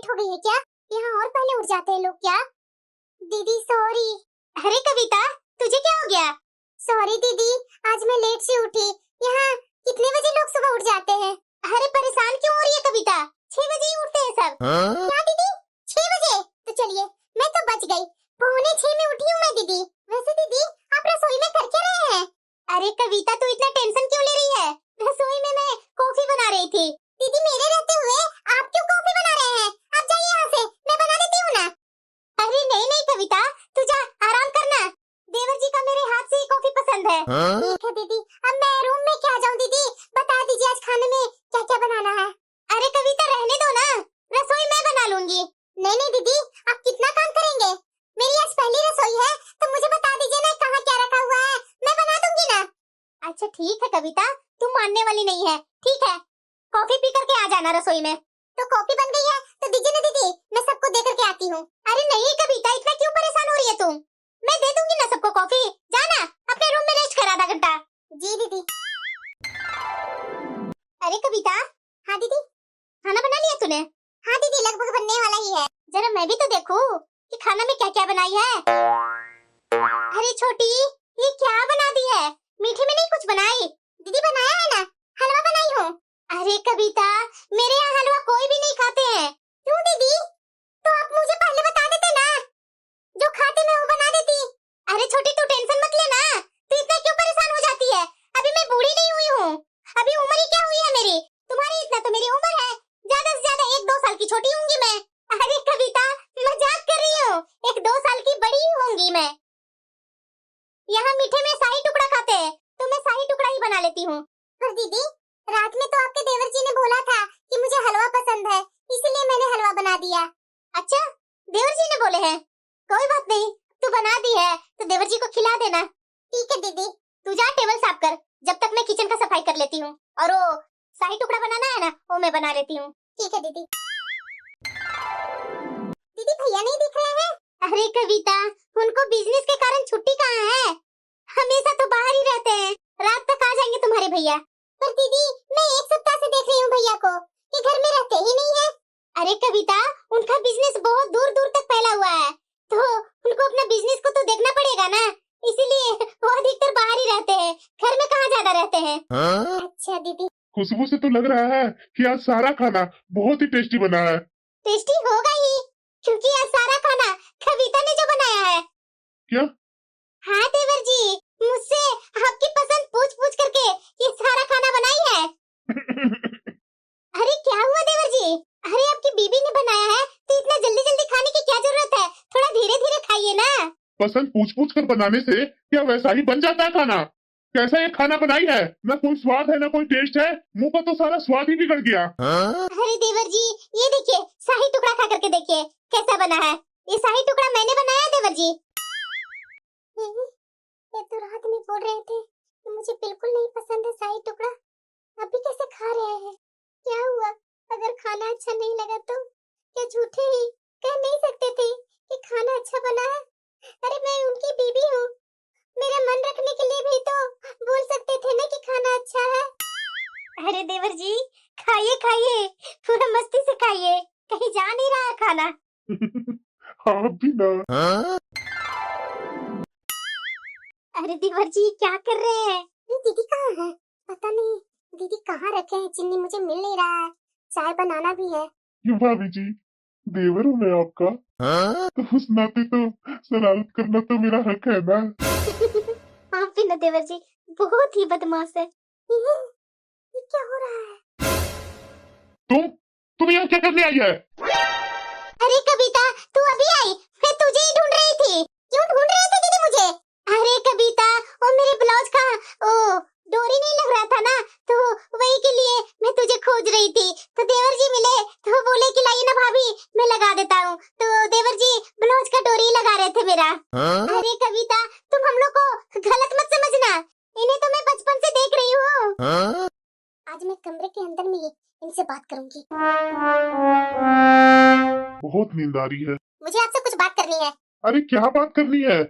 Late हो गई है क्या? यहाँ और पहले उठ जाते हैं लोग क्या? दीदी सॉरी। अरे कविता तुझे क्या हो गया? सॉरी दीदी, आज मैं लेट से उठी। यहाँ कितने बजे लोग सुबह उठ जाते हैं? अरे परेशान क्यों हो रही है कविता? 6 बजे ही उठते हैं सब। क्या दीदी 6 बजे? तो चलिए मैं तो बच गई, 5:45 में उठी हूँ मैं दीदी। वैसे दीदी आप रसोई में कर क्या रहे हैं? अरे कविता तू इतना टेंशन क्यों ले रही है? रसोई में मैं कॉफी बना रही थी। दीदी मेरे रहते हुए आप क्यों कॉफी बना रहे हैं? आप जाइए यहाँ से, मैं बना देती हूँ ना। अरे नहीं नहीं कविता, तू जा आराम करना। देवर जी का मेरे हाथ से ही कॉफी पसंद है। ठीक है दीदी, अब मैं रूम में क्या जाऊँ? दीदी बता दीजिए आज खाने में क्या क्या बनाना है। अरे कविता रहने दो ना, रसोई मैं बना लूंगी। नहीं नहीं दीदी, आप कितना काम करेंगे? मेरी आज पहली रसोई है, तो मुझे बता दीजिए ना कहाँ क्या रखा हुआ है, मैं बना दूंगी ना। अच्छा ठीक है कविता, तुम मानने वाली नहीं है, ठीक है कॉफी पी करके आ जाना रसोई में। तो कॉफी बन गई है तो दीजिए ना दीदी, मैं सबको दे करके आती हूँ। अरे नहीं कविता, इतना क्यों परेशान हो रही है तुम? मैं दे दूंगी ना सबको कॉफी, जाना अपने रूम में रेस्ट कर आधा घंटा। जी दीदी। अरे कविता। हाँ दीदी। खाना बना लिया तूने? हाँ दीदी लगभग बनने वाला ही है। जरा मैं भी तो देखूं कि खाना में क्या क्या बनाई है। अरे छोटी ये क्या बना दी है? मीठे में नहीं कुछ बनाई? दीदी बनाया है ना, हलवा बनाई हूँ। अरे कविता मेरे यहाँ हलवा कोई भी नहीं खाते हैं। क्यों दीदी? तो आप मुझे पहले बता देते ना, जो खाते मैं वो बना देती। अरे छोटी तू टेंशन मत लेना, तू इतना क्यों परेशान हो जाती है? अभी मैं बूढ़ी नहीं हुई हूँ, अभी उम्र ही क्या हुई है मेरी, तुम्हारी इतना तो मेरी उम्र है, ज्यादा से ज्यादा 1-2 साल की छोटी होंगी मैं। अरे कविता मजाक कर रही हूँ, 1-2 साल की बड़ी होंगी मैं। यहाँ मीठे में शाही टुकड़ा खाते हैं, तो मैं शाही टुकड़ा ही बना लेती हूँ। पर दीदी रात में तो आपके देवर जी ने बोला था कि मुझे हलवा पसंद है, इसलिए मैंने हलवा बना दिया। अच्छा देवर जी ने बोले हैं, कोई बात नहीं, तू बना दी है तो देवर जी को खिला देना। ठीक है दीदी। तू जा टेबल साफ कर, जब तक मैं किचन का सफाई कर लेती हूँ, और वो शाही टुकड़ा बनाना है ना वो मैं बना लेती हूँ। ठीक है दीदी। दीदी भैया नहीं दिख रहे हैं? अरे कविता उनको बिजनेस के कारण छुट्टी कहाँ है, हमेशा तो बाहर ही रहते हैं, रात तक आ जाएंगे तुम्हारे भैया। पर दीदी मैं 1 सप्ताह से देख रही हूँ भैया को, ये घर में रहते ही नहीं है। अरे कविता उनका बिजनेस बहुत दूर दूर तक फैला हुआ है, तो उनको अपना बिजनेस को तो देखना पड़ेगा ना, इसीलिए वो अधिकतर बाहर ही रहते हैं, घर में कहाँ ज्यादा रहते हैं। अच्छा दीदी। खुशबू से तो लग रहा है कि आज सारा खाना बहुत ही टेस्टी बना है। टेस्टी होगा ही, क्योंकि आज सारा खाना कविता ने जो बनाया है। क्या? हाँ देवर जी, मुझसे आपकी पसंद पूछ पूछ करके ये सारा खाना बनाई है। अरे क्या हुआ देवर जी? अरे आपकी बीबी ने बनाया है तो इतना जल्दी जल्दी खाने की क्या जरूरत है, थोड़ा धीरे धीरे खाइए ना। पसंद पूछ पूछ कर बनाने से क्या वैसा ही बन जाता है खाना? कैसा ये खाना बनाई है, ना कोई स्वाद है ना कोई टेस्ट है, मुंह का तो सारा स्वाद ही बिगड़ गया। अरे देवर जी ये देखिए शाही टुकड़ा खा करके देखिए कैसा बना है, ये शाही टुकड़ा मैंने बनाया देवर जी। ये तो रात में बोल रहे थे कि मुझे बिल्कुल नहीं पसंद है शाही टुकड़ा, अभी कैसे खा रहे हैं? क्या हुआ अगर खाना अच्छा नहीं लगा तो? क्या झूठे ही कह नहीं सकते थे कि खाना अच्छा बना है? अरे मैं उनकी बीबी हूँ, मेरा मन रखने के लिए भी तो बोल सकते थे ना कि खाना अच्छा है। अरे देवर जी खाइए खाइए, पूरा मस्ती से खाइए, कहीं जा नहीं रहा है खाना। आप भी ना। अरे देवर जी क्या कर रहे हैं? दीदी कहाँ है? पता नहीं दीदी कहाँ रखे हैं, चिन्नी मुझे मिल नहीं रहा है, चाय बनाना भी है। क्यों भाभी जी, देवर हूँ मैं आपका, तो उस नाते तो शरारत करना तो मेरा हक है ना। आप भी ना देवर जी बहुत ही बदमाश है। ये क्या हो रहा है? तुम यहाँ क्या करने आई है? अरे कविता तू अभी आई, मैं तुझे ही ढूंढ रही थी। क्यों ढूंढ रहे थे दीदी मुझे? अरे कविता वो मेरे ब्लाउज का ओ डोरी नहीं लग रहा था ना, तो वही के लिए मैं तुझे खोज रही थी, तो देवर जी मिले तो बोले कि लाइए ना भाभी मैं लगा देता हूँ, तो देवर जी ब्लाउज का डोरी लगा रहे थे मेरा। अरे कविता तुम हम लोग को गलत मत समझना, इन्हें तो मैं बचपन से देख रही हूँ। आज मैं कमरे के अंदर में इनसे बात करूंगी। बहुत नींद आ रही है। मुझे आपसे कुछ बात करनी है। अरे क्या बात करनी है?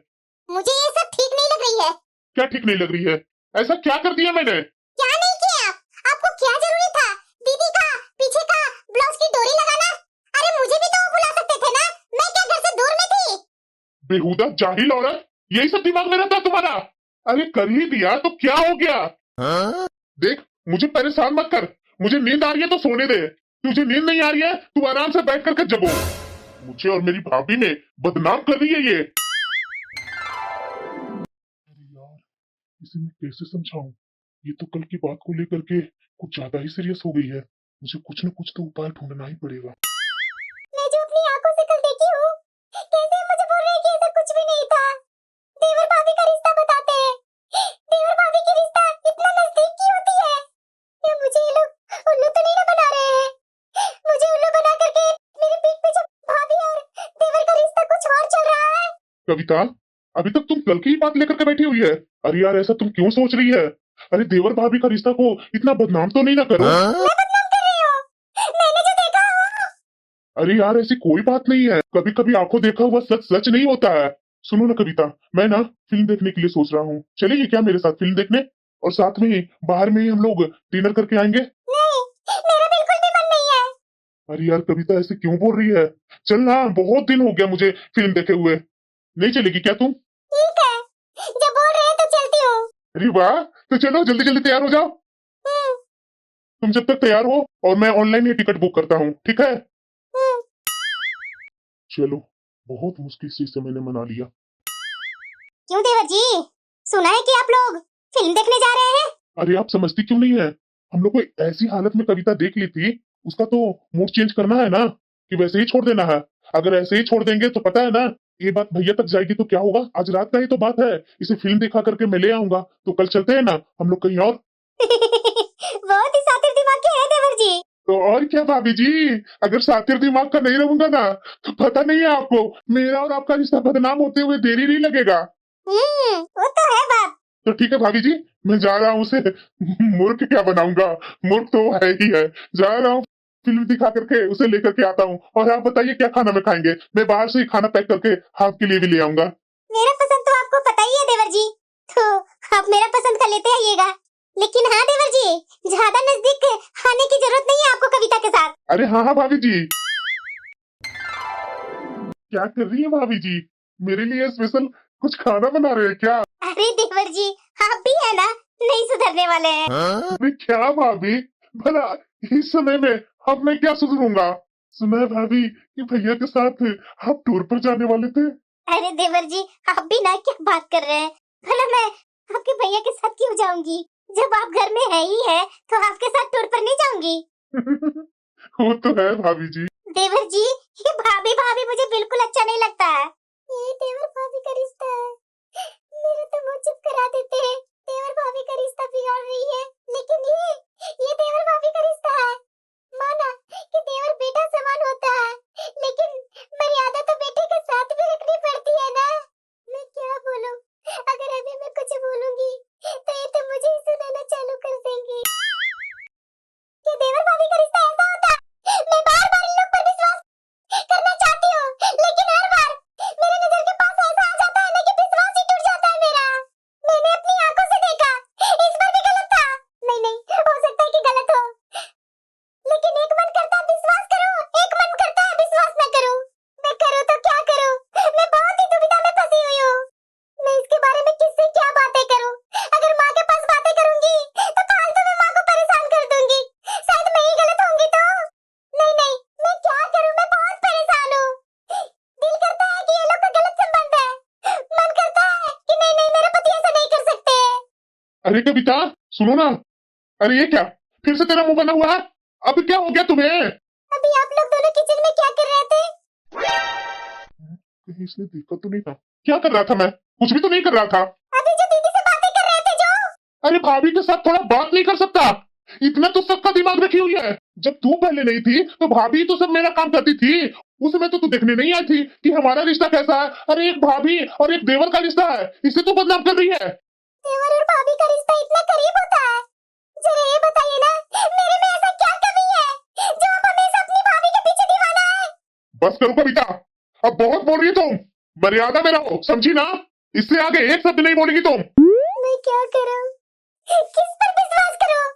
मुझे ये सब ठीक नहीं लग रही है। क्या ठीक नहीं लग रही है? ऐसा क्या कर दिया मैंने? क्या नहीं किया? आपको क्या जरूरी था दीदी का पीछे का ब्लाउज की डोरी लगाना? अरे मुझे भी बेहुदा जाहिल औरत, यही सब दिमाग में रहता है तुम्हारा? अरे कर ही दिया तो क्या हो गया? देख, मुझे परेशान मत कर। मुझे नींद आ रही है तो सोने दे। तुझे नींद नहीं आ रही है, तू आराम से बैठ करके जगो। मुझे और मेरी भाभी ने बदनाम कर रही है ये। अरे यार, इसे मैं कैसे समझाऊं? ये तो कल की बात को लेकर के कुछ ज्यादा ही सीरियस हो गई है। मुझे कुछ न कुछ तो उपाय ढूंढना ही पड़ेगा। मैं जो अपनी आंखों से कल देखी हूँ, कैसे मुझे बोल रहे हैं कि ऐसा कुछ भी नहीं था। देवर भाभी का रिश्ता बताते हैं। देवर भाभी की रिश्ता इतना नजदीक की होती है। या मुझे ये लोग उल्लू तो नहीं ना बना रहे हैं? मुझे उल्लू बना करके मेरे पीठ पीछे भाभी और देवर का रिश्ता कुछ और चल रहा है। कविता, अभी तक तुम कल की ही बात लेकर के बैठी हुई है। अरे यार, ऐसा तुम क्यों सोच रही है? अरे देवर भाभी का रिश्ता को इतना बदनाम तो नहीं ना करो। मैं बदनाम कर रही हूँ? मैंने जो देखा वो। अरे यार, ऐसी कोई बात नहीं है। कभी कभी आंखों देखा हुआ सच सच नहीं होता है। सुनो ना कविता, मैं ना फिल्म देखने के लिए सोच रहा हूँ। चलेगी क्या मेरे साथ फिल्म देखने? और साथ में ही बाहर में ही हम लोग डिनर करके आएंगे। नहीं, मेरा बिल्कुल भी मन नहीं है। अरे यार कविता, ऐसे क्यों बोल रही है? चल ना, बहुत दिन हो गया मुझे फिल्म देखे हुए। नहीं चलेगी क्या तुम? ठीक है, जब बोल रहे हैं तो चलती हूँ। अरे वाह, तो चलो जल्दी जल्दी तैयार हो जाओ। हम्म, तुम जब तक तैयार हो, और मैं ऑनलाइन ही टिकट बुक करता हूँ, ठीक है? हम्म। चलो, बहुत मुश्किल से इसे मैंने मना लिया। क्यों देवर जी, सुना है कि आप लोग फिल्म देखने जा रहे हैं? अरे आप समझती क्यों नहीं है? हम लोग को ऐसी हालत में कविता देख ली थी, उसका तो मूड चेंज करना है ना, कि वैसे ही छोड़ देना है। अगर ऐसे ही छोड़ देंगे तो पता है ना, ये बात भैया तक जाएगी तो क्या होगा। आज रात का ही तो बात है। इसे फिल्म दिखा करके मैं ले आऊंगा, तो कल चलते हैं ना हम लोग कहीं और। बहुत ही शातिर दिमाग के हैं देवर जी। तो और क्या भाभी जी, अगर सातिर दिमाग का नहीं रहूंगा ना, तो पता नहीं है आपको, मेरा और आपका रिश्ता बदनाम होते हुए देरी नहीं लगेगा। वो तो है बात। तो ठीक है भाभी जी, मैं जा रहा हूँ। उसे मूर्ख क्या बनाऊंगा, मूर्ख तो वो है ही है। जा रहा हूँ, फिल्म दिखा करके उसे लेकर के आता हूँ। और आप बताइए क्या खाना में खाएंगे? मैं बाहर से ही खाना पैक करके आपके लिए भी ले आऊंगा। मेरा पसंद तो आपको पता ही है देवर जी, तो आप मेरा पसंद कर लेते आइएगा। लेकिन हाँ देवर जी, ज्यादा नजदीक आने की जरूरत नहीं है आपको कविता के साथ। अरे हाँ हाँ भाभी जी। क्या कर रही है भाभी जी? मेरे लिए स्पेशल कुछ खाना बना रहे हैं क्या? अरे देवर जी, आप भी है ना, नहीं सुधरने वाले हैं। अरे क्या भाभी, भला इस समय में अब मैं क्या सुधरूंगा? सुना है भाभी कि भैया के साथ आप टूर पर जाने वाले थे। अरे देवर जी, आप भी ना क्या बात कर रहे हैं? भला मैं आपके भैया के साथ क्यों जाऊंगी? जब आप घर में है ही है, तो आपके साथ टूर पर नहीं जाऊंगी। वो तो है भाभी जी। देवर जी, ये भाभी भाभी मुझे बिल्कुल अच्छा नहीं लगता है। ये देवर भाभी का रिश्ता है, मेरे तो मुंह चुप करा देते हैं। देवर भाभी का रिश्ता बिगाड़ रही है, लेकिन ये देवर भाभी का रिश्ता है। माना कि देवर बेटा समान होता है, लेकिन मर्यादा तो बेटे के साथ भी रखनी पड़ती है ना। मैं क्या बोलूं? अगर अभी मैं कुछ बोलूंगी तो ये तो मुझे ही सुनाना चालू कर देंगे। ये देवर भाभी का रिश्ता ऐसा होता है। मैं बार बार इन लोग पर विश्वास करना चाहती हूँ, लेकिन हर बार मेरे नजर के पास ऐसा आ जाता है ना कि विश्वास ही टूट जाता है मेरा। मैंने अपनी आंखों से देखा, इस बार भी गलत था। नहीं, हो सकता है कि गलत हो, लेकिन एक मन करता है विश्वास करूं, एक मन करता है विश्वास न करूं। मैं करूं तो क्या करूं? मैं बहुत ही दुविधा में फंसी हुई हूँ। मैं इसके बारे में किससे क्या बातें करूं? अगर माँ के पास बातें करूंगी तो फालतू में माँ को परेशान कर दूंगी। शायद मैं ही गलत होंगी तो। नहीं, मैं क्या करूं? मैं बहुत परेशान हूँ। दिल करता है कि ये लोग का गलत संबंध है, मन करता है कि नहीं, मेरा पति ऐसा नहीं कर सकते। अरे कविता, सुनो ना। अरे ये क्या, फिर से तेरा मुंह बना हुआ है? अब क्या हो गया तुम्हें? अभी आप लोग दोनों किचन में क्या कर रहे थे? कहीं इसने देखा तो नहीं था? क्या कर रहा था मैं? कुछ भी तो नहीं कर रहा था। अभी जो दीदी से बातें कर रहे थे जो। अरे भाभी के साथ थोड़ा बात नहीं कर सकता? इतना तो सबका दिमाग रखी हुई है। जब तू पहले नहीं थी तो भाभी तो सब मेरा काम करती थी। उस समय तो तू देखने नहीं आई थी कि हमारा रिश्ता कैसा है। अरे एक भाभी और एक देवर का रिश्ता है, इसे तो बदनाम कर रही है। देवर और भाभी का रिश्ता इतना करीब होता है? जरा ये बताइए ना, मेरे में ऐसा क्या कमी है जो आप हमेशा अपनी भाभी के पीछे दीवाना है? बस करो कविता, अब बहुत बोल रही है तुम। मर्यादा में रहो, समझी ना? इससे आगे एक शब्द नहीं बोलेगी तुम। मैं क्या करूं? किस पर विश्वास करूं?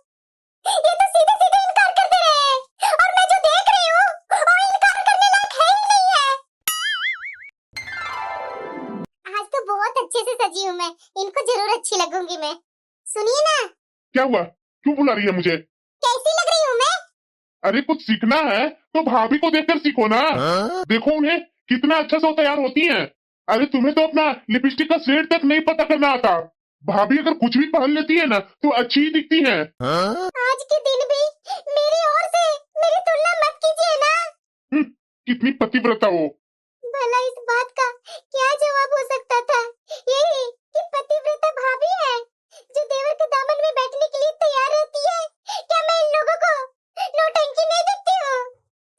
ये तो सीधे सीधे इनकार कर दे रहे हैं, और मैं जो देख रही हूँ वो इनकार करने लायक है ही नहीं है। है, इनको जरूर अच्छी लगूंगी मैं। सुनिए ना, क्या हुआ? क्यों बुला रही है मुझे? कैसी लग रही हूँ मैं? अरे कुछ सीखना है तो भाभी को देखकर सीखो ना। देखो उन्हें कितना अच्छा से वो तैयार होती हैं। अरे तुम्हें तो अपना लिपस्टिक का शेड तक नहीं पता करना आता। भाभी अगर कुछ भी पहन लेती है ना तो अच्छी ही दिखती हैं। आज के दिन भी मेरी ओर से मेरी तुलना मत कीजिए ना। कितनी पतिव्रता हो। भला इस बात का क्या जवाब हो सकता था? यही कि पतिव्रता भाभी है जो देवर के दामन में बैठने के लिए तैयार रहती है। क्या मैं इन लोगों को नौटंकी नहीं दिखती हूँ?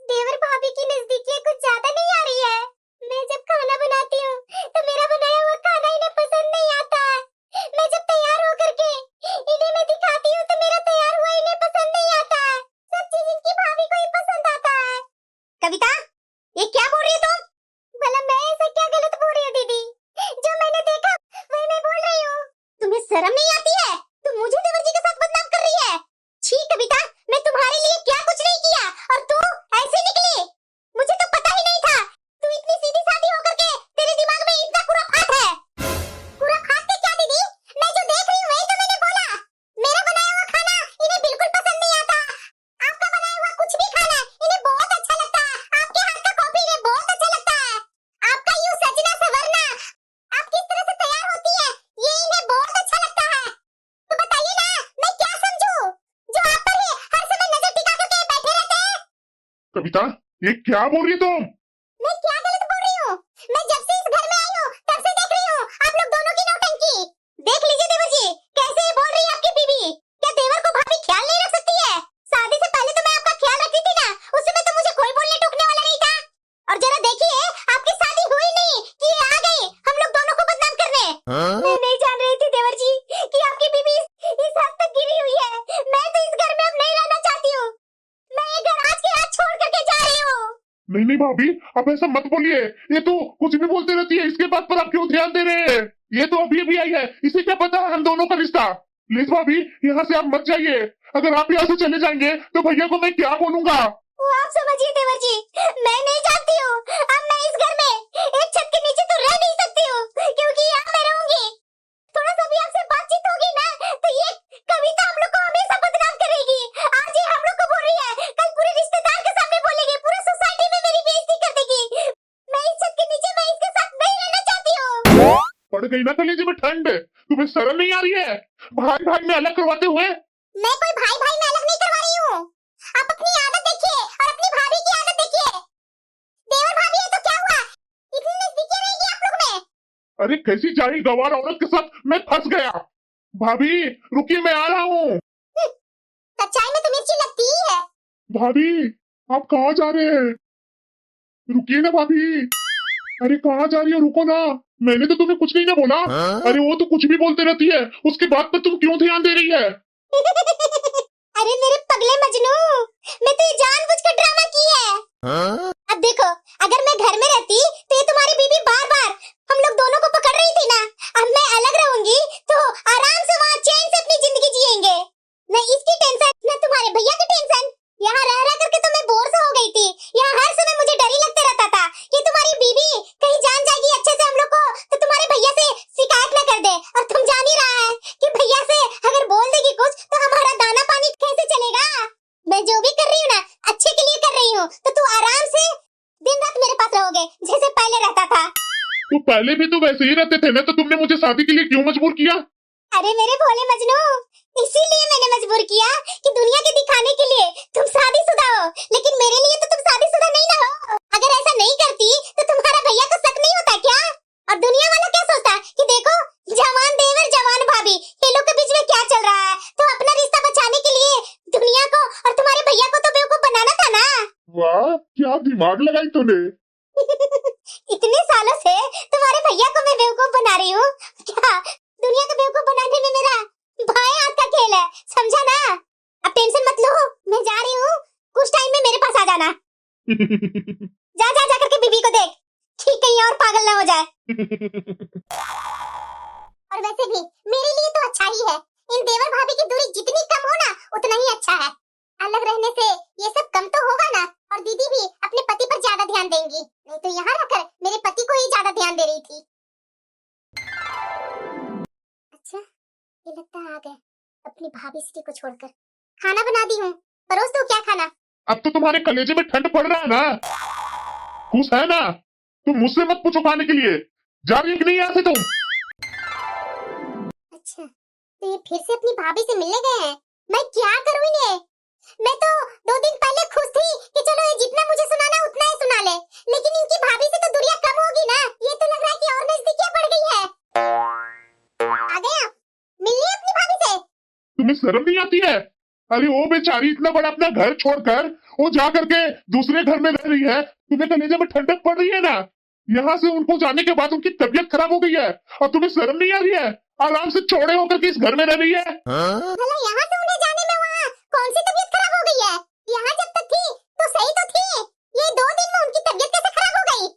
देवर भाभी की नजदीकियां कुछ ज्यादा नहीं आ रही है। मैं जब खाना बनाती हूँ तो मेरा बनाया हुआ खाना इन्हें पसंद नहीं आता। मैं जब तैयार होकर के इन्हें मैं दिखाती हूँ तो मेरा तैयार हुआ इन्हें पसंद नहीं आता। सब चीज इनकी भाभी को ही पसंद आता है। कविता, ये क्या बोल रही है तुम? भला मैं ऐसा क्या गलत बोल रही हूँ दीदी? जो मैंने देखा वही मैं बोल रही हूँ। तुम्हें शर्म नहीं आती है? तुम मुझे देवर जी के साथ बदनाम कर रही है। छी कविता, मैं तुम्हारे लिए क्या कुछ नहीं किया और तू ऐसे निकली। मुझे तो पता ही नहीं था तू इतनी सीधी सादी होकर के तेरे दिमाग में इतना खुराफात है। खुराफात है क्या दीदी? मैं जो देख रही हूँ वही तो मैंने बोला। मेरा बनाया हुआ खाना इन्हें बिल्कुल पसंद नहीं आता। आपका बनाया हुआ कुछ भी खाना इन्हें बहुत अच्छा लगता है। आपके हाथ का कॉफी इन्हें बहुत अच्छा लगता है। आपका यूं सजना संवरना, आप किस तरह से तैयार होती है ये इन्हें बहुत अच्छा लगता है। तो बताइए ना, मैं क्या समझूं जो आप पर ही हर समय नजर टिका करके बैठे रहते हैं? कविता, ये क्या बोल रही है तुम? मैं क्या गलत बोल रही हूँ? मैं जब से इस घर में आई हूँ तब से देख रही हूँ आप लोग दोनों की नौटंकी। देख लीजिए देवर जी, कैसे ये बोल रही है आपकी बीवी। क्या देवर को भाभी ख्याल नहीं रख सकती है? शादी से पहले तो मैं आपका ख्याल रखती थी ना, उस समय तो मुझे कोई बोलने टोकने वाला नहीं था। और जरा देखिए, आपकी शादी हुई नहीं कि ये आ गई हम लोग दोनों को बदनाम करने। मैं नहीं जान रही थी देवर जी कि आपकी बीवी इस हद तक गिरी हुई है। मैं तो इस घर में अब नहीं रहना चाहती हूँ। मैं ये घर आज के आज छोड़ करके जा रही हूँ। नहीं नहीं भाभी, आप ऐसा मत बोलिए। ये तो कुछ भी बोलते रहती है, इसके बात पर आप क्यों ध्यान दे रहे हैं? ये तो अभी अभी आई है, इसे क्या पता है हम दोनों का रिश्ता। प्लीज भाभी, यहाँ से आप मत जाइए। अगर आप यहाँ से चले जाएंगे तो भैया को मैं क्या बोलूंगा? वो आप समझिए देवर जी, मैं नहीं जानती हूँ। अब मैं इस घर में एक छत के नीचे तो रह नहीं सकती हूँ क्योंकि यहाँ मैं रहूंगी। थोड़ा सा भी आपसे बातचीत होगी ना तो ये कविता हम लोग को हमेशा बदनाम करेगी। आज ये हम लोग को बोल रही है, कल पूरे रिश्तेदार के सामने बोलेगी, पूरे सोसाइटी में मेरी बेइज्जती कर देगी। मैं इस छत के नीचे मैं इसके साथ नहीं रहना चाहती हूँ। पड़ गई ना कलेजे में ठंड, तुम्हें शर्म नहीं आ रही है भाई भाई में अलग करवाते हुए? मैं कोई भाई भाई में अलग नहीं करवा रही हूँ। आप अपनी आदत देखिए और अपनी भाभी की आदत देखिए। देवर भाभी है तो क्या हुआ? इतनी नजदीकी रहेगी आप लोग में। अरे कैसी जाहिल गवार औरत के साथ मैं फंस गया। भाभी रुकिए, मैं आ रहा हूँ। सच्चाई में तो मिर्ची लगती ही है। भाभी आप कहाँ जा रहे हैं? रुकिए ना भाभी। अरे कहाँ जा रही हो? रुको ना, मैंने तो तुम्हें कुछ नहीं ना बोला। अरे वो तो कुछ भी बोलते रहती है, उसके बाद पर तुम क्यों ध्यान दे रही है? अरे मेरे पगले मजनू, मैं तो ये जानबूझकर ड्रामा की है। अब देखो, अगर मैं घर में रहती तो ये तुम्हारी बीबी बार बार हम लोग दोनों को पकड़ रही थी ना। अब मैं अलग रहूंगी तो आराम से वहाँ चैन से अपनी जिंदगी जिएंगे। न इसकी टेंशन न तुम्हारे भैया की टेंशन। यहाँ रह रह करके तो मैं बोर सा हो गई थी। यहाँ हर समय मुझे डर ही लगता रहता था कि तुम्हारी बीबी कहीं जान जाएगी अच्छे से हम लोग को तो तुम्हारे भैया से शिकायत न कर दे। और तुम जान ही रहा है कि भैया से अगर बोल देगी कुछ तो हमारा दाना पानी कैसे चलेगा। मैं जो भी कर रही हूँ ना अच्छे के लिए कर रही हूँ, तो तू आराम से दिन रात मेरे पास रहोगे जैसे पहले रहता था। तो पहले भी तो वैसे ही रहते थे ना, तो तुमने मुझे शादी के लिए क्यों मजबूर किया? अरे मेरे भोले मजनू, इसीलिए मैंने मजबूर किया कि दुनिया के दिखाने के लिए तुम शादीशुदा हो, लेकिन मेरे लिए तो तुम शादीशुदा नहीं ना हो। अगर ऐसा नहीं करती तो तुम्हारा भैया को शक नहीं होता क्या? और दुनिया वाला क्या सोचता कि देखो जवान देवर जवान भाभी ये लोग के बीच में क्या चल रहा है। तो अपना रिश्ता बचाने के लिए दुनिया को और तुम्हारे भैया को तो बेवकूफ बनाना था ना। वाह क्या दिमाग लगाई तूने। इतने सालों से तुम्हारे भैया को मैं बेवकूफ बना रही हूँ। क्या दुनिया को बेवकूफ बनाने में मेरा भाई हाथ का खेल है, समझा ना? अब टेंशन मत लो, मैं जा रही हूँ, कुछ टाइम में मेरे पास आ जाना। जा जा जा करके बीबी को देख कि कहीं और पागल ना हो जाए। और वैसे भी मेरे लिए तो अच्छा ही है। इन देवर भाभी की दूरी जितनी कम हो ना उतना ही अच्छा है। अलग रहने से ये सब कम तो होगा ना, और दीदी भी अपने पति पर ज्यादा ध्यान देंगी। नहीं तो यहाँ रहकर मेरे पति को ही ज्यादा ध्यान दे रही थी। लिपस्टिक को छोड़कर। खाना बना दी हूँ, परोस दो क्या खाना? अब तो तुम्हारे कलेजे में ठंड पड़ रहा है ना, खुश है ना? तुम मुझसे मत पूछो खाने के लिए, जा रही है कि नहीं यहाँ से तुम? अच्छा, तो ये फिर से अपनी भाभी से मिलने गए हैं। मैं क्या करूँ इन्हें? मैं तो 2 दिन पहले खुश थी कि चलो ये जितना मुझे सुनाना उतना ही सुना ले, लेकिन इनकी भाभी से तो दूरियां कम होगी ना। ये तो लग रहा है कि और नजदीकियां बढ़ गई है। आ गए आप? मिलिए अपनी भाभी से। तुम्हें शर्म नहीं आती है? अरे वो बेचारी इतना बड़ा अपना घर छोड़कर वो जा करके दूसरे घर में रह रही है, तुम्हें कलेजे में ठंडक पड़ रही है ना? यहाँ से उनको जाने के बाद उनकी तबीयत खराब हो गई है और तुम्हें शर्म नहीं आ रही है? आराम से चौड़े होकर के इस घर में रह रही है। भला यहाँ से उन्हें जाने में वहाँ कौन सी तबीयत खराब हो गई है? यहाँ जब तक थी तो सही तो थी, ये 2 दिन में उनकी तबीयत कैसे खराब हो गई?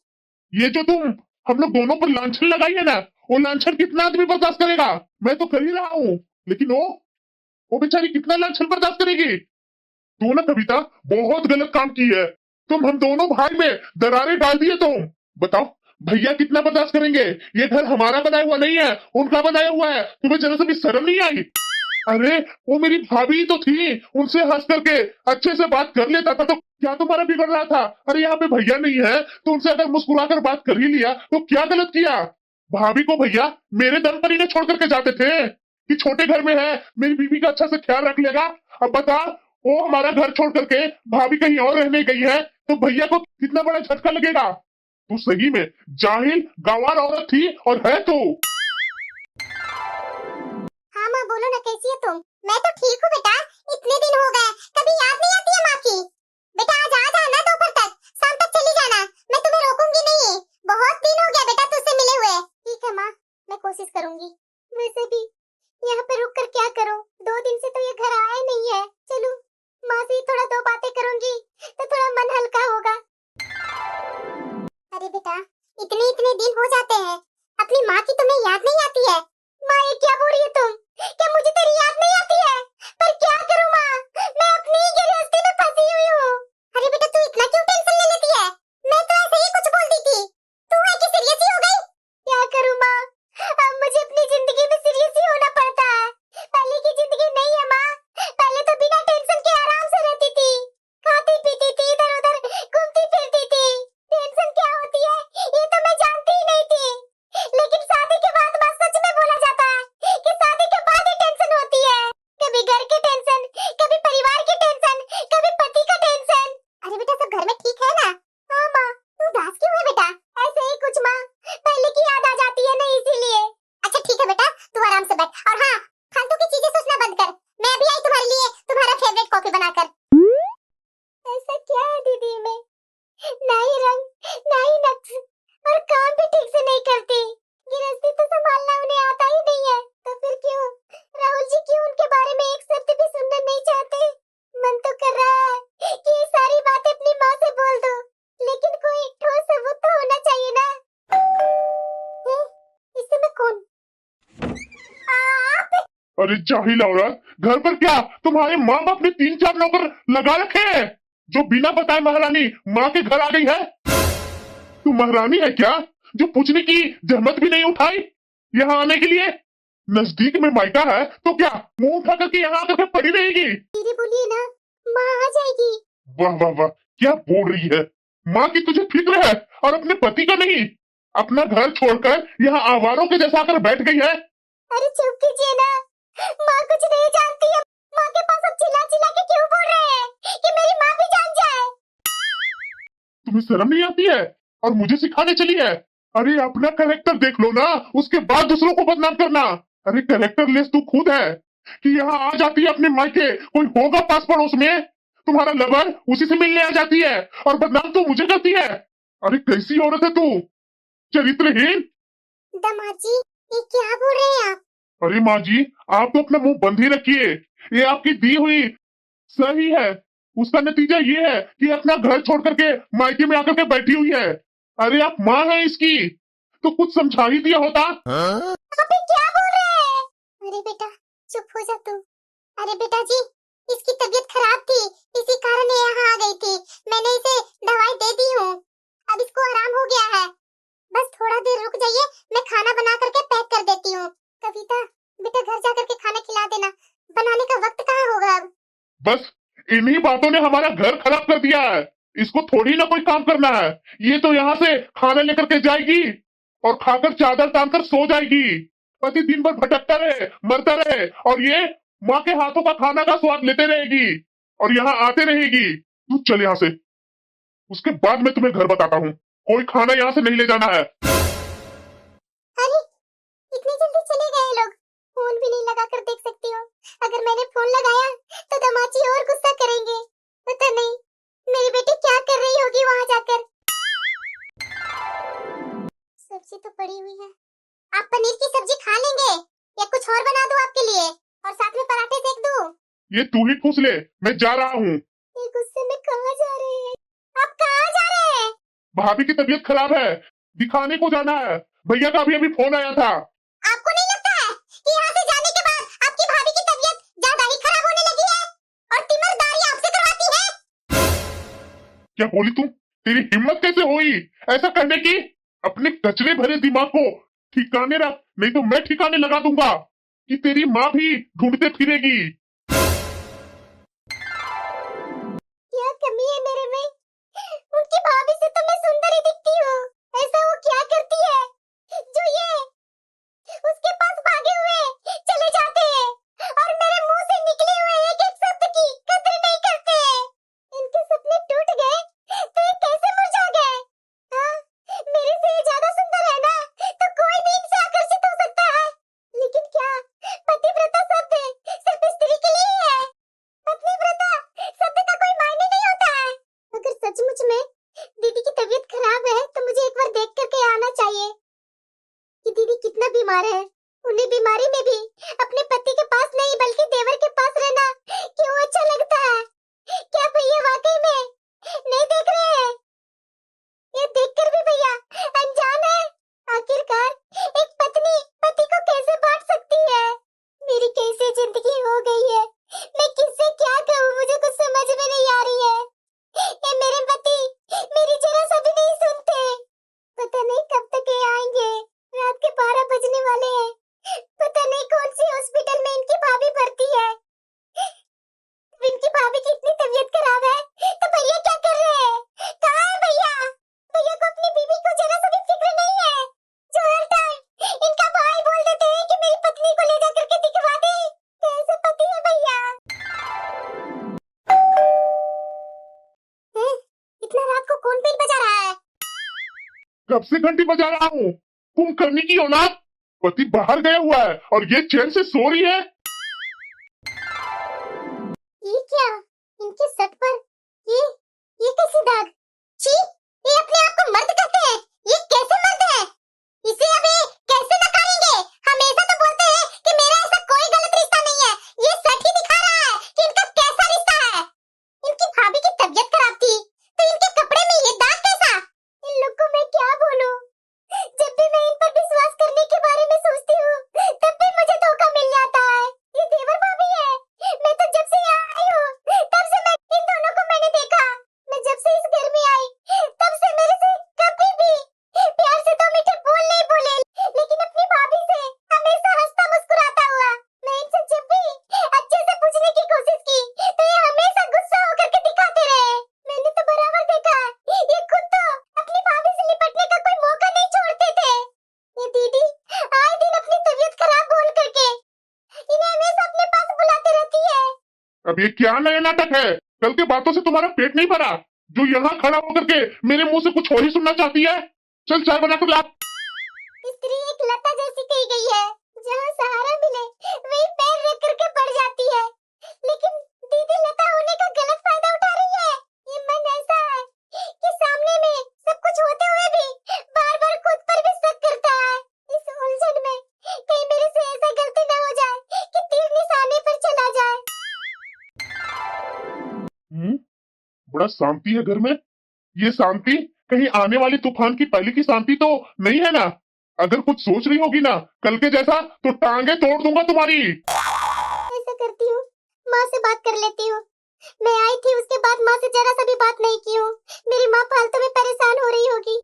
ये जो तुम हम लोग दोनों पर लांछन लगाई है ना, वो लांछन कितना आदमी बर्दाश्त करेगा? मैं तो कर ही रहा हूँ, लेकिन वो बेचारी कितना लांछन बर्दाश्त करेगी? तू ना कविता बहुत गलत काम की है। तुम हम दोनों भाई में दरारें डाल दिए तुम। बताओ भैया कितना बर्दाश्त करेंगे? ये घर हमारा बनाया हुआ नहीं है, उनका बनाया हुआ है। तुम्हें जरा सा भी शर्म नहीं आई? अरे वो मेरी भाभी तो थी, उनसे हंस करके अच्छे से बात कर लेता था तो क्या तुम्हारा बिगड़ रहा था? अरे यहाँ पे भैया नहीं है तो उनसे अगर मुस्कुराकर बात कर ही लिया तो क्या गलत किया? भाभी को भैया मेरे दम पर ही छोड़ करके जाते थे कि छोटे घर में है, मेरी बीवी का अच्छा से ख्याल रख लेगा। अब बता, वो हमारा घर छोड़ करके भाभी कहीं और रहने गई है तो भैया को कितना बड़ा झटका लगेगा। तू सही में जाहिल गंवार औरत थी और है तू। हाँ माँ बोलो ना, कैसी है तुम? मैं तो ठीक हूँ बेटा, इतने दिन हो गए, कभी याद नहीं आती है माँ की? बेटा आज आ जाना दोपहर तक, शाम तक चली जाना, मैं तुम्हें रोकूंगी नहीं। बहुत दिन हो गया बेटा तुझसे मिले हुए। ठीक है माँ, मैं कोशिश करूंगी। वैसे भी यहाँ पे रुक कर क्या करूँ, 2 दिन से तो ये घर आया नहीं है। चलो माँ से थोड़ा 2 बातें करूंगी तो थोड़ा मन हल्का होगा। अरे बेटा इतने इतने दिन हो जाते हैं, अपनी माँ की तुम्हें याद नहीं आती है? माँ ये क्या बोल रही है तुम? क्या मुझे तेरी याद नहीं आती है? पर क्या करूँ माँ, मैं अपनी ही गृहस्थी में फंसी हुई हूँ। अरे बेटा तू इतना क्यों टेंशन ले लेती है? मैं तो ऐसे ही कुछ बोल दी थी, तू है कि सीरियस ही हो गई? क्या करूँ माँ, अब मुझे अपनी जिंदगी में सीरियस ही होना पड़ता है। पहले की जिंदगी नहीं है माँ, पहले तो बिना टेंशन के आराम से रहती थी, खाती पीती थी, इधर उधर घूमती फिरती थी। टेंशन क्या होती है ये तो मैं जानती ही नहीं थी, लेकिन शादी के बाद बस सच में बोला जाता है कि शादी के बाद ही टेंशन होती है। कभी घर की टेंशन, कभी परिवार की टेंशन, कभी पति का टेंशन। अरे बेटा सब घर में ठीक है ना? हाँ माँ, तू उदास क्यों है बेटा? ऐसे ही कुछ माँ, पहले की याद आ जाती है ना इसीलिए। अच्छा ठीक है बेटा, तू आराम से बैठ, और हाँ फालतू की चीजें सोचना बंद कर। मैं अभी आई तुम्हारे लिए तुम्हारा फेवरेट कॉफी बनाकर। ऐसा क्या है दीदी में, ना ही रंग ना ही नक्श, और काम भी ठीक से नहीं करती। गृहस्थी तो संभालना उन्हें आता ही नहीं है, तो फिर क्यों राहुल जी क्यों उनके बारे में एक शब्द भी सुनना नहीं चाहते? मन तो कर रहा है कि ये सारी बातें अपनी माँ से बोल दूं, लेकिन कोई ठोस सबूत तो होना चाहिए ना। इस समय कौन? आप? अरे जाहिल औरत, घर पर क्या तुम्हारे माँ बाप ने 3-4 नौकर लगा रखे हैं जो बिना बताए महारानी माँ के घर आ गई है? तू महारानी है क्या जो पूछने की जहमत भी नहीं उठाई यहाँ आने के लिए? नजदीक में मायका है तो क्या मुंह उठा करके यहाँ आकर के पड़ी रहेगी? दीदी बोलिए ना, माँ आ जाएगी। वाह वाह वाह, क्या बोल रही है? माँ की तुझे फिक्र है और अपने पति का नहीं? अपना घर छोड़कर यहाँ आवारों के जैसा आकर बैठ गई है। अरे चुप कीजिए ना, माँ कुछ नहीं जानती है। माँ के पास अब चिल्ला चिल्ला के क्यों बोल रहे हैं कि मेरी माँ भी जान जाए? तुम्हें शर्म नहीं आती है और मुझे सिखाने चली है? अरे अपना कैरेक्टर देख लो ना, उसके बाद दूसरों को बदनाम करना। अरे कैरेक्टर लेस तू खुद है कि यहाँ आ जाती है अपने मायके, कोई होगा पास पड़ोस में तुम्हारा लवर, उसी से मिलने आ जाती है और बदनाम तो मुझे करती है। अरे कैसी औरत है तू, चरित्रहीन। दामाद जी ये क्या बोल रहे हैं आप? अरे माँ जी, आप तो अपना मुंह बंद ही रखिए, ये आपकी दी हुई सही है। उसका नतीजा ये है कि अपना घर छोड़ करके मायके में आकर के बैठी हुई है। अरे आप माँ है इसकी तो कुछ समझा ही दिया होता। आप ये क्या बोल रहे हैं? अरे बेटा चुप हो जा तू। अरे बेटा जी इसकी तबीयत खराब थी, इसी कारण ये यहाँ आ गई थी। मैंने इसे दवाई दे दी हूँ, अब इसको आराम हो गया है। बस थोड़ा देर रुक जाइए, मैं खाना बना करके पैक कर देती हूँ। कविता बेटा घर जा करके खाना खिला देना, बनाने का वक्त कहाँ बातों ने हमारा घर खराब कर दिया है। इसको थोड़ी ना कोई काम करना है। ये तो यहाँ से खाना लेकर के जाएगी और खाकर चादर तान कर सो जाएगी। पति दिन भर भटकता रहे, मरता रहे, और ये माँ के हाथों का खाना का स्वाद लेते रहेगी और यहाँ आते रहेगी। तू चल यहाँ से, उसके बाद मैं तुम्हें घर बताता हूँ। कोई खाना यहाँ से नहीं ले जाना है। अरे इतनी जल्दी चले गए ये लोग। फोन भी नहीं लगा कर देख सकती हो। अगर मैंने फोन लगाया तो दमाची और गुस्सा करेंगे। पता नहीं मेरी बेटी क्या कर रही होगी वहाँ जाकर। सब्जी तो पड़ी हुई है। आप पनीर की सब्जी खा लेंगे या कुछ और बना दूं आपके लिए और साथ में पराठे सेक दूं? ये तू ही पूछ ले, मैं जा रहा हूँ। ये गुस्से में कहाँ जा रहे हैं? आप कहाँ जा रहे हैं? भाभी की तबीयत खराब है, दिखाने को जाना है। भैया का अभी अभी फोन आया था। आपको नहीं लगता है कि यहाँ से जाने के बाद आपकी भाभी की तबीयत ज्यादा ही खराब होने लगी है और तिमरदारी आपसे करवाती है? क्या बोली तू? तेरी हिम्मत कैसे हुई ऐसा करने की? अपने कचरे भरे दिमाग को ठिकाने रख, नहीं तो मैं ठिकाने लगा दूंगा कि तेरी माँ भी ढूंढते फिरेगी। क्या कमी है मेरे में? उनकी भाभी से तो मैं सुंदर ही दिखती हूँ। ऐसा वो क्या करती है जो ये उसके पास भागे हुए चले जाते हैं और मेरे मुंह से निकले हुए एक एक शब्द की कदर नहीं करते हैं। इनके सपने टूट गए तो ये कैसे मुरझा गए? हाँ, मेरे से ये ज्यादा सुंदर है ना, तो कोई भी इनसे आकर्षित हो सकता है। लेकिन क्या पतिव्रता शब्द सिर्फ स्त्री के लिए ही है? पतिव्रता शब्द का कोई मायने नहीं होता है। अगर सचमुच में दीदी की तबीयत खराब है तो मुझे एक बार देख करके आना चाहिए कि दीदी कितना बीमार है। उन्हें बीमारी में भी अपने पति के पास नहीं बल्कि देवर के पास रहना क्यों अच्छा लगता है? क्या भैया वाकई में नहीं देख रहे हैं? ये देखकर भी भैया अनजान है। आखिरकार एक पत्नी पति को कैसे बांट सकती है? मेरी कैसे जिंदगी हो गई है? मैं किससे क्या कहूँ, मुझे कुछ समझ में नहीं आ रही है। ये मेरे पति मेरी जरा सा भी नहीं सुनते। पता नहीं कब तक ये आएंगे। रात के 12 बजने वाले हैं। पता नहीं कौन सी हॉस्पिटल में इनकी भाभी भर्ती है। इनकी भाभी की इतनी तबीयत खराब है तो भैया क्या कर रहे हैं? कहाँ है भैया? भैया को अपनी बीवी को जरा सा भी फिक्र नहीं है जो हर टाइम इनका भाई बोल देते हैं कि मेरी पत्नी को ले जा करके दिखवा दे। कैसे पति है भैया? इतना रात को कौन बेल बजा रहा है? कब से घंटी बजा रहा हूँ? तुम करने की औलाद। पति बाहर गया हुआ है और ये चैन से सो रही है। ये क्या? इनके सर पर ये कैसी दाग? छी, ये अपने आप को मर्द कहते हैं। ये कैसे मर्द है? इसे अभी कैसे नकारेंगे? हमेशा तो बोलते हैं कि मेरा ऐसा कोई गलत रिश्ता नहीं है। ये सच ही दिखा रहा है कि इनका कैसा रिश्ता है। इनकी भाभी की तबीयत खराब थी तो इनके कपड़े में ये दाग कैसा? इन लोग को मैं क्या बोलूं? जब भी मैं इन पर विश्वास करने के बारे में सोचती हूँ तब भी मुझे धोखा मिल जाता है। ये देवर भाभी है। मैं तो जब से यहाँ आई हूँ तब से मैं इन दोनों को मैंने देखा। मैं जब से इस घर में आई तब से मेरे से कभी भी प्यार से 2 मीठे बोल नहीं बोले, लेकिन अपनी भाभी से हमेशा हंसता मुस्कुराता हुआ। मैं इनसे जब भी अच्छे से पूछने की कोशिश की तो ये हमेशा गुस्सा होकर के दिखाते रहे। मैंने तो बराबर देखा ये खुद तो अपनी भाभी से निपटने का कोई मौका नहीं छोड़ते थे। ये दीदी आए दिन अपनी तबीयत खराब बोल करके इन्हें हमेशा अपने पास बुलाते रहती है। अब ये क्या नया नाटक है? कल के बातों से तुम्हारा पेट नहीं भरा जो यहाँ खड़ा होकर के मेरे मुंह से कुछ और ही सुनना चाहती है? चल चाय बना कर ला। स्त्री एक लता जैसी कही गई है, जहाँ सहारा मिले वही पैर रख करके पड़ जाती है। लेकिन दीदी लता होने का गलत फायदा उठा रही है। ये मन ऐसा है कि सामने में सब कुछ होते हुए भी बार बार खुद पर भी शक करता है। इस उलझन में कहीं मेरे से ऐसा गलती न हो जाए कि तीर निशाने पर चला जाए। बड़ा शांति है घर में। ये शांति कहीं आने वाली तूफान की पहले की शांति तो नहीं है ना? अगर कुछ सोच रही होगी ना कल के जैसा तो टांगे तोड़ दूंगा तुम्हारी। ऐसा करती हूँ, माँ से बात कर लेती हूँ। मैं आई थी उसके बाद माँ से जरा सा भी बात नहीं की हूँ। मेरी माँ फालतू में परेशान हो रही होगी।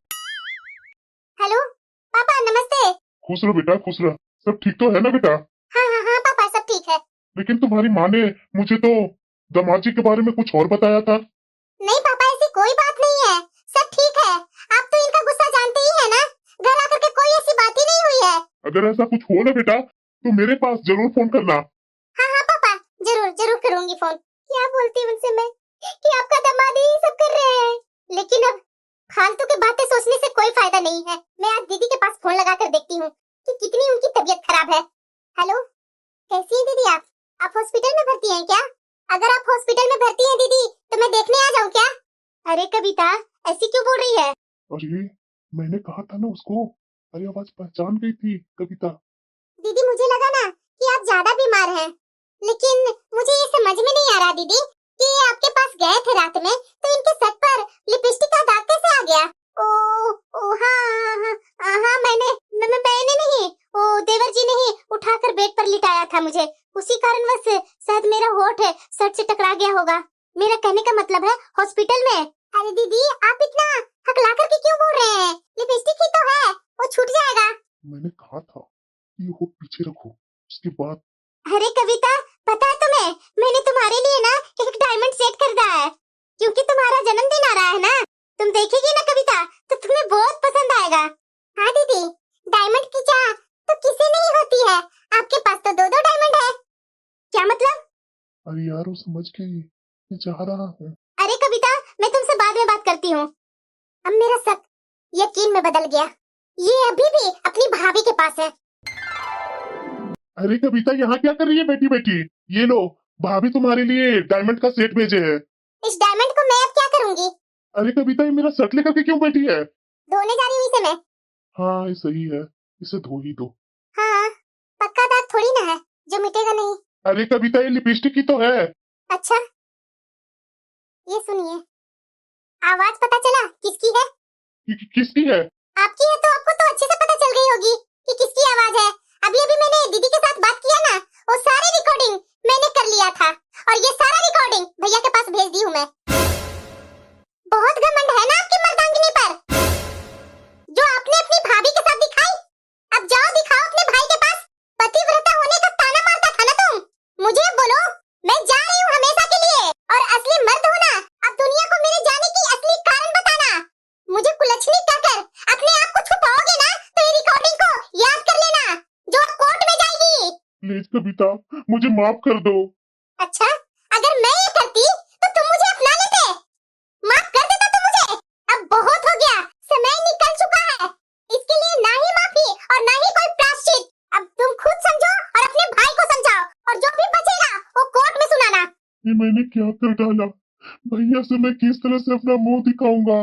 हेलो पापा, नमस्ते। खुश रहो बेटा, खुश रहो। सब ठीक तो है ना बेटा? हाँ हाँ हाँ पापा, सब ठीक है। लेकिन तुम्हारी माँ ने मुझे तो दामाद जी के बारे में कुछ और बताया था। नहीं पापा, ऐसी कोई बात नहीं है, सब ठीक है। आप तो इनका गुस्सा जानते ही है ना, घर आकर के कोई ऐसी बात ही नहीं हुई है। अगर ऐसा कुछ हो ना बेटा तो मेरे पास जरूर फोन करना। हाँ हाँ पापा, जरूर जरूर करूंगी फोन। क्या बोलती हूँ उनसे मैं कि आपका दामाद ही सब कर रहे हैं, लेकिन अब फालतू की बातें सोचने से कोई फायदा नहीं है। मैं आज दीदी के पास फोन लगा कर देखती हूँ कि कितनी उनकी तबीयत खराब है। हेलो, कैसी है दीदी आप? आप हॉस्पिटल में भर्ती हैं क्या? अगर आप हॉस्पिटल में भर्ती हैं दीदी तो मैं देखने आ जाऊँ क्या? अरे कविता, ऐसी क्यों बोल रही है? अरे मैंने कहा था ना उसको। अरे आवाज पहचान गई थी कविता। दीदी मुझे लगा ना कि आप ज्यादा बीमार हैं, लेकिन मुझे ये समझ में नहीं आ रहा दीदी कि आपके पास गए थे रात में तो इनके सर पर लिपस्टिक का दाग कैसे आ गया? ओ हाँ, मैंने नहीं, ओ देवर जी ने ही उठाकर बेड पर लिटाया था मुझे, उसी कारणवश शायद मेरा होठ है शर्ट से टकरा गया होगा। मेरा कहने का मतलब है हॉस्पिटल में। अरे दीदी आप इतना हकला करके क्यों बोल रहे हैं? लिपस्टिक ही तो है, वो छूट जाएगा। मैंने कहा था कि वो पीछे रखो, उसके बाद। अरे कविता, पता है तुम्हें, मैंने तुम्हारे लिए ना एक डायमंड सेट खरीदा है, क्योंकि तुम्हारा जन्मदिन आ रहा है ना। तुम देखेगी ना कविता तो तुम्हें बहुत पसंद आएगा। हाँ दीदी, डायमंड की चाह तो किसे नहीं होती है, आपके पास तो दो दो डायमंड है। क्या मतलब? अरे यार वो समझ गई, मैं जा रहा हूँ। अरे कविता, मैं तुमसे बाद में बात करती हूँ। अब मेरा शक यकीन में बदल गया, ये अभी भी अपनी भाभी के पास है। अरे कविता यहाँ क्या कर रही है बैठी बैठी? ये लो, भाभी तुम्हारे लिए डायमंड का सेट भेजे है। इस डायमंड को मैं अब क्या करूंगी? अरे कविता ये मेरा शर्ट लेकर के क्यों बैठी है? धोने जा रही हूँ इसे मैं। हाँ ये सही है, इसे धो ही दो। हाँ, पक्का दाग थोड़ी ना है जो मिटेगा नहीं। अरे कविता ये लिपस्टिक की तो है। अच्छा, ये सुनिए, आवाज पता चला किसकी है? किसकी है? आपकी है तो आपको तो अच्छे से पता चल गई होगी कि किसकी आवाज है। अभी अभी मैंने दीदी के साथ बात किया ना, वो सारी रिकॉर्डिंग मैंने कर लिया था और ये सारा रिकॉर्डिंग भैया के पास भेज दी हूँ मैं। बहुत घमंड है ना आपकी मर्दांगिनी पर, जो आपने अपनी भाभी के साथ दिखाई। अब जाओ दिखाओ अपने भाई के पास, पतिव्रता होने का ताना मारता था ना तुम। मुझे बोलो, मैं जा रही हूँ हमेशा के लिए, और असली मर्द होना अब दुनिया को मेरे जाने की असली कारण बताना। मुझे कुलच्छनी कहकर अपने आप को छुपाओगे ना तो ये रिकॉर्डिंग को याद कर लेना, जो कोर्ट में जाएगी। प्लीज कविता मुझे माफ कर दो। अच्छा, अगर मैं ये करती तो तुम मुझे अपना लेते, माफ कर देता तुम मुझे। अब बहुत हो गया, समय निकल चुका है, इसके लिए ना ही माफी और ना ही कोई प्रायश्चित। अब तुम खुद समझो और अपने भाई को समझाओ, और जो भी बचेगा वो कोर्ट में सुनाना। ये मैंने क्या कर डाला? भैया से मैं किस तरह से अपना मुंह दिखाऊंगा?